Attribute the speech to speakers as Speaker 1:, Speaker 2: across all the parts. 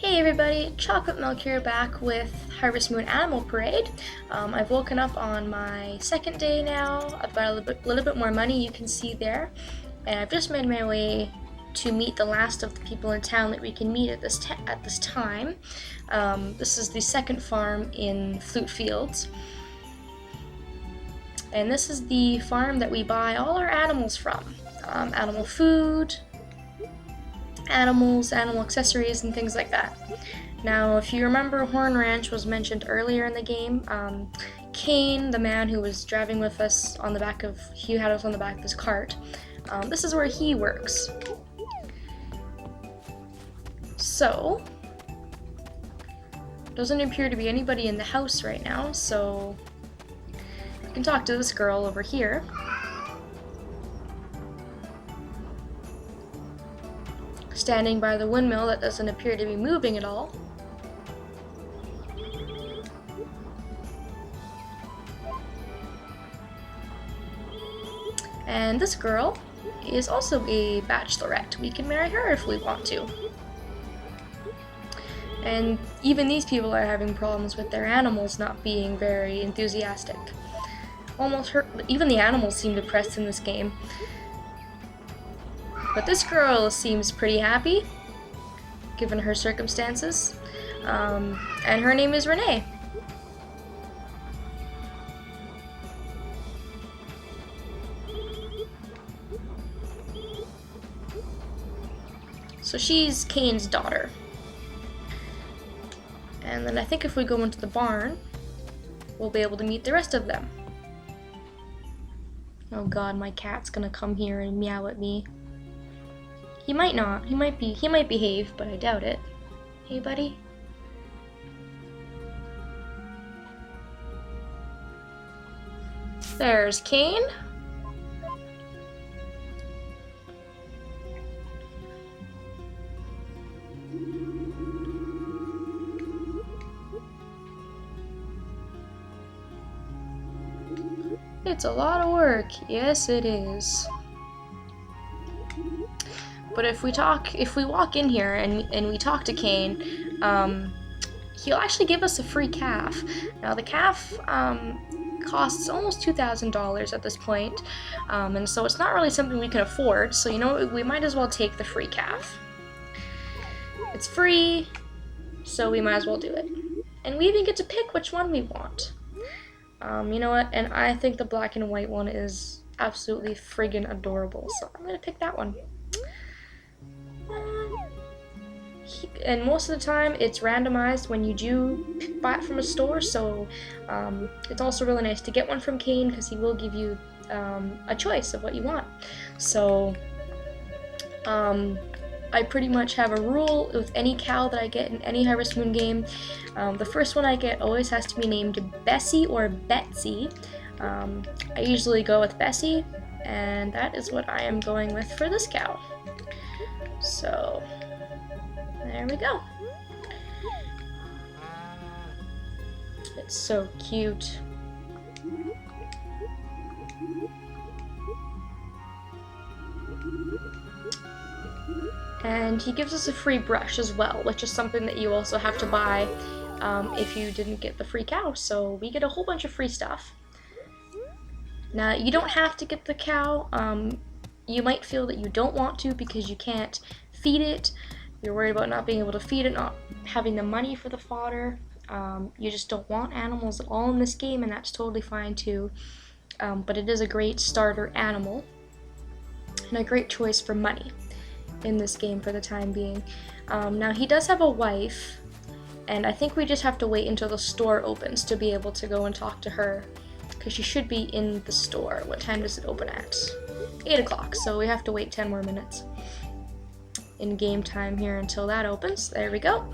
Speaker 1: Hey everybody, Chocolate Milk here, back with Harvest Moon Animal Parade. I've woken up on my second day now. I've got a little bit more money, you can see there. And I've just made my way to meet the last of the people in town that we can meet at this time. This is the second farm in Flute Fields. And this is the farm that we buy all our animals from. Animal food, animal accessories, and things like that. Now, if you remember, Horn Ranch was mentioned earlier in the game. Cain, the man who was driving with us on the back of, he had us on the back of his cart. This is where he works. So, doesn't appear to be anybody in the house right now, so I can talk to this girl over here. Standing by the windmill that doesn't appear to be moving at all. And this girl is also a bachelorette. We can marry her if we want to. And even these people are having problems with their animals not being very enthusiastic. Even the animals seem depressed in this game. But this girl seems pretty happy, given her circumstances, and her name is Renee. So she's Cain's daughter. And then I think if we go into the barn, we'll be able to meet the rest of them. Oh god, my cat's gonna come here and meow at me. He might not. He might behave, but I doubt it. Hey, buddy? There's Cain. It's a lot of work. Yes, it is. But if we walk in here and we talk to Cain, he'll actually give us a free calf. Now the calf costs almost $2,000 at this point, and so it's not really something we can afford. So you know, we might as well take the free calf. It's free, so we might as well do it. And we even get to pick which one we want. You know what? And I think the black and white one is absolutely friggin' adorable. So I'm gonna pick that one. And most of the time it's randomized when you do buy it from a store, so it's also really nice to get one from Cain because he will give you a choice of what you want. So I pretty much have a rule with any cow that I get in any Harvest Moon game. The first one I get always has to be named Bessie or Betsy. I usually go with Bessie, and that is what I am going with for this cow. So there we go. It's so cute. And he gives us a free brush as well, which is something that you also have to buy if you didn't get the free cow. So we get a whole bunch of free stuff. Now, you don't have to get the cow. You might feel that you don't want to because you can't feed it. You're worried about not being able to feed it, not having the money for the fodder. You just don't want animals at all in this game, and that's totally fine too. But it is a great starter animal and a great choice for money in this game for the time being. Now, he does have a wife, and I think we just have to wait until the store opens to be able to go and talk to her, because she should be in the store. What time does it open at? 8 o'clock, so we have to wait 10 more minutes in game time here until that opens. There we go.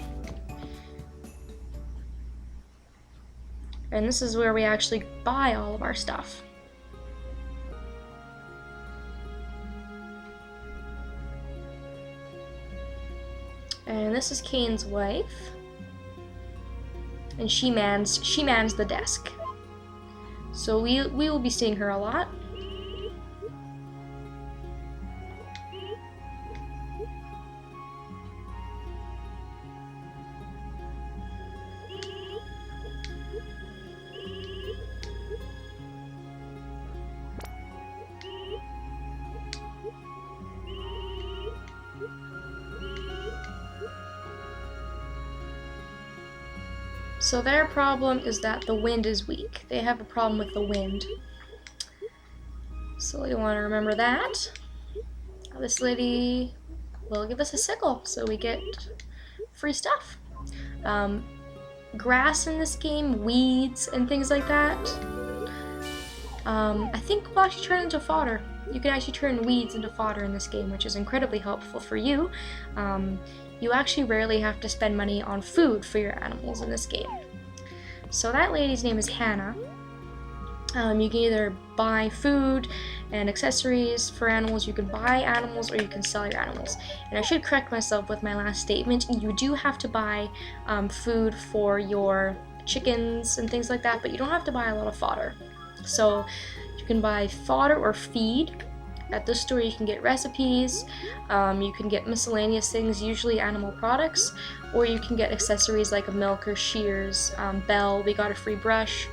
Speaker 1: And this is where we actually buy all of our stuff. And this is Cain's wife. And she mans the desk. So we will be seeing her a lot. So their problem is that the wind is weak. They have a problem with the wind. So you want to remember that. This lady will give us a sickle, so we get free stuff. Grass in this game, weeds, and things like that. I think will actually turn into fodder. You can actually turn weeds into fodder in this game, which is incredibly helpful for you. You actually rarely have to spend money on food for your animals in this game. So that lady's name is Hannah. You can either buy food and accessories for animals, you can buy animals, or you can sell your animals. And I should correct myself with my last statement. You do have to buy food for your chickens and things like that, but you don't have to buy a lot of fodder. So you can buy fodder or feed. At this store you can get recipes, you can get miscellaneous things, usually animal products, or you can get accessories like a milker, shears, bell, we got a free brush,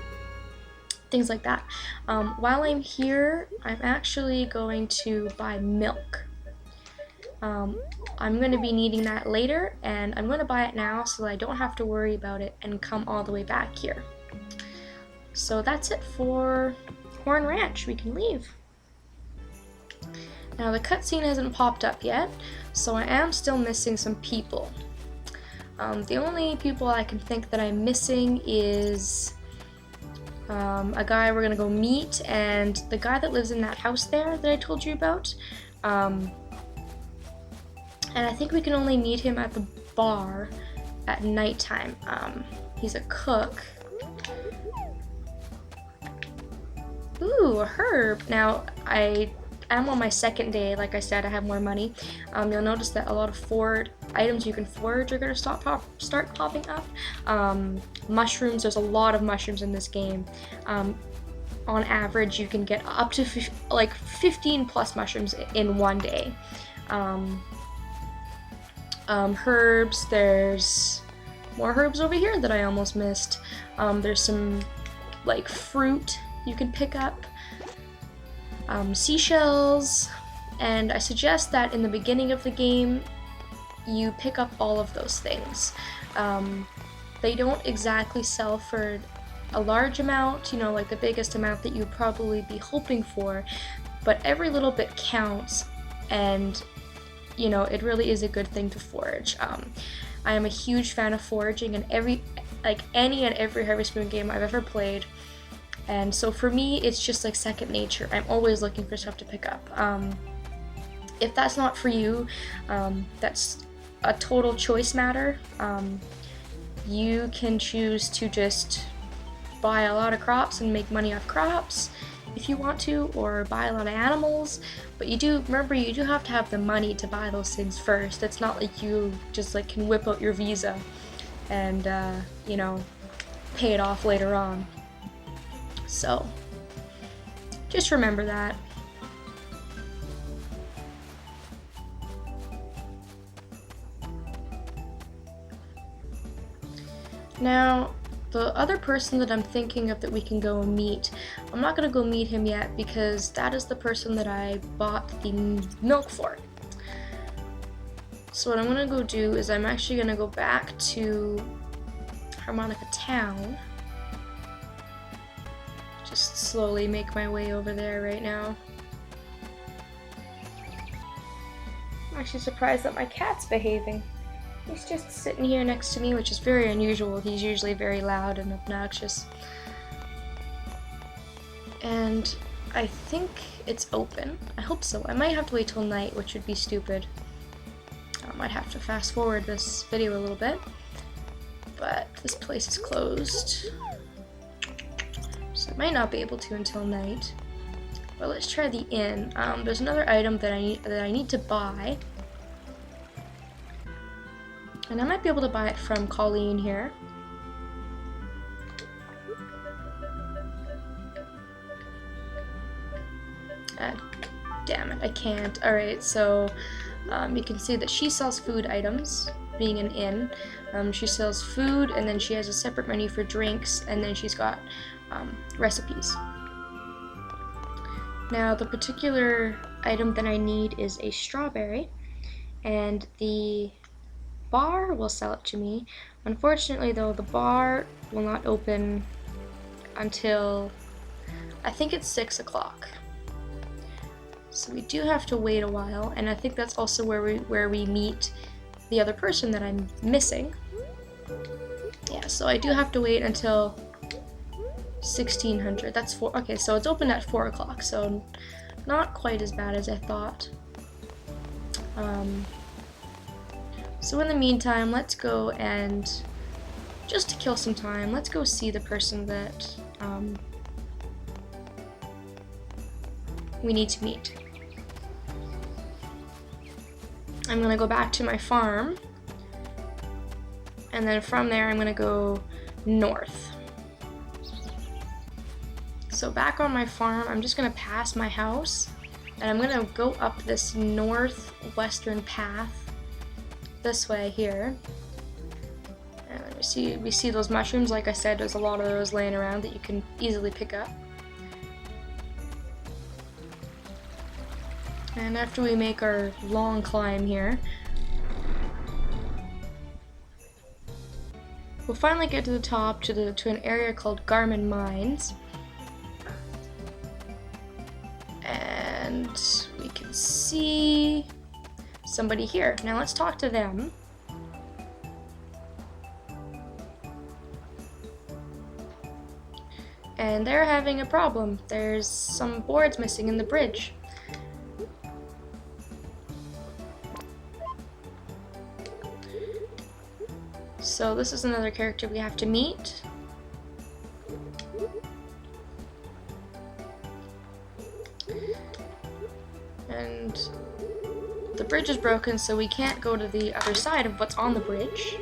Speaker 1: things like that. While I'm here, I'm actually going to buy milk. I'm going to be needing that later, and I'm going to buy it now so that I don't have to worry about it and come all the way back here. So that's it for Horn Ranch. We can leave. Now the cutscene hasn't popped up yet, so I am still missing some people. The only people I can think that I'm missing is a guy we're gonna go meet, and the guy that lives in that house there that I told you about. And I think we can only meet him at the bar at nighttime. He's a cook. Ooh, a herb. Now, I am on my second day. Like I said, I have more money. You'll notice that a lot of items you can forage are going to start popping up. Mushrooms, there's a lot of mushrooms in this game. On average, you can get up to 15 plus mushrooms in one day. Herbs, there's more herbs over here that I almost missed. There's some fruit you can pick up, seashells, and I suggest that in the beginning of the game you pick up all of those things. They don't exactly sell for a large amount, like the biggest amount that you'd probably be hoping for, but every little bit counts, and it really is a good thing to forage. I am a huge fan of foraging in any and every Harvest Moon game I've ever played. And so for me, it's just like second nature. I'm always looking for stuff to pick up. If that's not for you, that's a total choice matter. You can choose to just buy a lot of crops and make money off crops if you want to, or buy a lot of animals. But you do have to have the money to buy those things first. It's not like you just can whip out your Visa and pay it off later on. So, just remember that. Now, the other person that I'm thinking of that we can go and meet, I'm not going to go meet him yet because that is the person that I bought the milk for. So what I'm going to go do is I'm actually going to go back to Harmonica Town. Just slowly make my way over there right now. I'm actually surprised that my cat's behaving. He's just sitting here next to me, which is very unusual. He's usually very loud and obnoxious. And I think it's open. I hope so. I might have to wait till night, which would be stupid. I might have to fast forward this video a little bit. But this place is closed. So I might not be able to until night. But let's try the inn. There's another item that I need to buy. And I might be able to buy it from Colleen here. Damn it, I can't. Alright, so you can see that she sells food items, being an inn. She sells food, and then she has a separate menu for drinks, and then she's got recipes. Now, the particular item that I need is a strawberry, and the bar will sell it to me. Unfortunately though, the bar will not open until, I think it's 6 o'clock. So we do have to wait a while, and I think that's also where we meet the other person that I'm missing. Yeah, so I do have to wait until 1600. That's 4. Okay, so it's open at 4 o'clock, so not quite as bad as I thought. So in the meantime, let's go and, just to kill some time, let's go see the person that we need to meet. I'm gonna go back to my farm, and then from there I'm gonna go north. So back on my farm, I'm just gonna pass my house, and I'm gonna go up this northwestern path this way here. And we see those mushrooms. Like I said, there's a lot of those laying around that you can easily pick up. And after we make our long climb here, we'll finally get to the top, to an area called Garmon Mines. And we can see somebody here. Now let's talk to them. And they're having a problem. There's some boards missing in the bridge. So this is another character we have to meet. And the bridge is broken, so we can't go to the other side of what's on the bridge.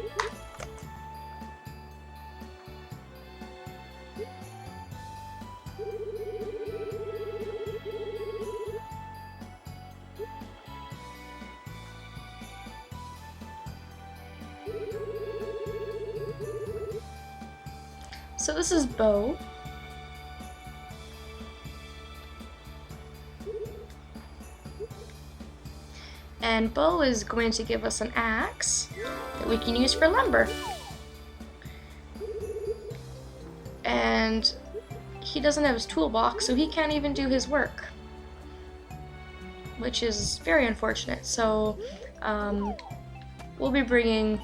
Speaker 1: So this is Bo. And Bo is going to give us an axe that we can use for lumber. And he doesn't have his toolbox, so he can't even do his work, which is very unfortunate. So we'll be bringing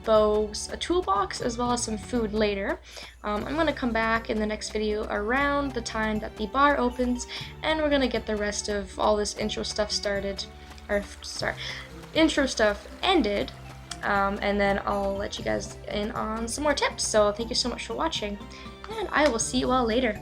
Speaker 1: Bo's a toolbox as well as some food later. I'm going to come back in the next video around the time that the bar opens, and we're going to get the rest of all this intro stuff started, or intro stuff ended, and then I'll let you guys in on some more tips. So thank you so much for watching, and I will see you all later.